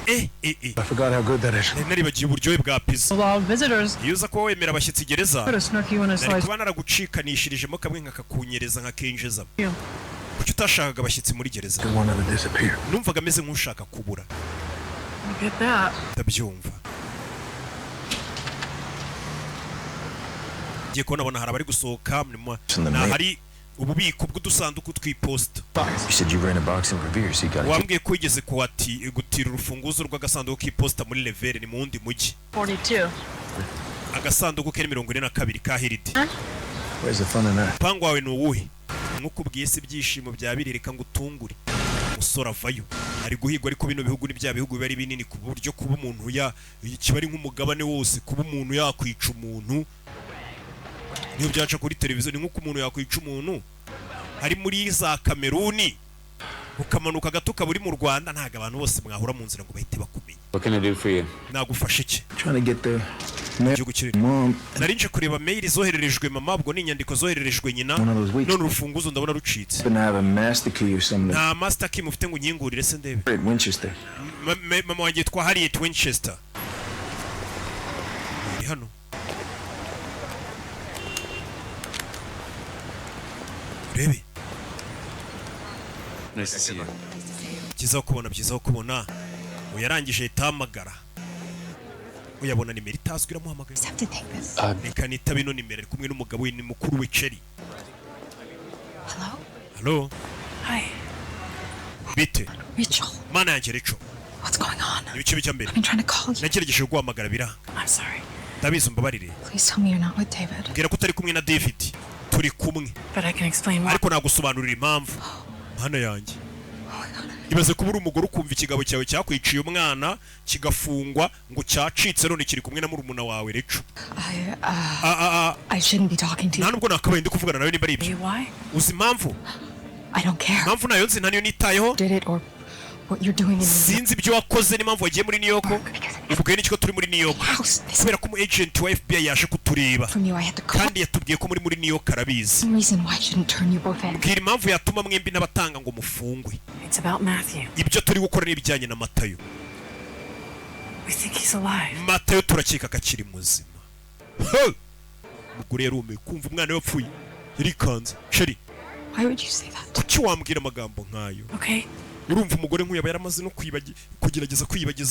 I forgot how good that is. naribagiye uburyohe bwa pizza. Allow visitors. iyo uza kuba wemera abashyitsi gereza Put a snooki in a nari slice. kuba naragucikanishijemo kamwe nkakakunyereza nkakinjizamo. Yeah. kuki utashakaga abashyitsi muri gereza? I wanted to disappear. numvaga ameze nk'ushaka kubura. I get that. ndabyumva. ngiye kubona hari abari gusohoka hari ububiko bw'udusanduku tw'iposita. You said you ran a box in Revere, so you got wambwiye ko wigeze gutira urufunguzo rw'agasanduku k'iposita muri Revere ni mu wundi mujyi. 42. agasanduku kari 42 ka Hiridi. Where's the fun in that? pangu wawe ni uwuhe? nk'ukubwiye se ibyishimo bya birereka ngo utungure umusore avayo ari guhigwa, ariko bino bihugu ni bya bihugu biba ari binini ku buryo kuba umuntu kiba ari nk'umugabane wose, kuba umuntu yakwica umuntu niyo byaca kuri televiziyo. ni nk'uko umuntu yakwica umuntu ari muri za Kameruni ukamanuka gato kaburi mu Rwanda, ntago abantu bose mwahura mu nzira ngo bahite bakumenya. What can I do for you? nagufasha iki? Trying to get the igihugu kirimo. mom. narinje kureba mail zohererejwe mama, ubwo ni inyandiko zohererejwe nyina, none urufunguzo ndabona rucitse. Gonna have a master key or something. nta master key mufite ngo unyingurire se ndebe? At Winchester. mama wanjye twa Harriet Winchester iri hano. rebe Nice to see you. byiza kubona uyarangije itamagara uyabona nimero itazwi iramuhamagaye. reka nitaba ino nimero, ari kumwe n'umugabo we, ni mukuru we Cherry. Hello. Hi. bite Rachel. mana yanjye Rachel, What's going on? ibice bijya mbere. I've been trying to call you. nagerageje guhamagara biranga. I'm sorry. ndabizi umbabarire. Please tell me you're not with David. mbwira ko utari kumwe na David. turi kumwe But I can explain why. ariko nagusobanurira impamvu. mana yanjye, ibaze kuba uri umugore ukumva ikigabo cyawe cyakwiciye umwana kigafungwa ngo cyacitse none kiri kumwe na murumuna wawe Rachel. I shouldn't be talking to nta you. nubwo nakabaye ndi kuvugana nawe niba ari ibyo. Why? uzi impamvu? I don't care. impamvu nayo nzi, nta niyo nitayeho. Did it or what you're doing in the sinzi ibyo wakoze n'impamvu wagiye muri New York. ubwiye n'iki ko turi muri New York? house. This kubera ko umu agent wa FBI yaje kutureba from you. I had to call. kandi yatubwiye ko muri New York arabizi. Some reason why I shouldn't turn you both in. mbwira impamvu yatuma mwembi n'abatanga ngo mufungwe. It's about Matthew. ibyo turi gukora n'ibijyanye na Matayo. We think he's alive. Matayo turakeka ko akiri muzima. umugore yarumiwe kumva umwana we wapfuye yarikanze. Cherry, Why would you say that? kuki wambwira amagambo nk'ayo? Okay. urumva umugore nk'uyu aba yaramaze no kugerageza kwiyibagiza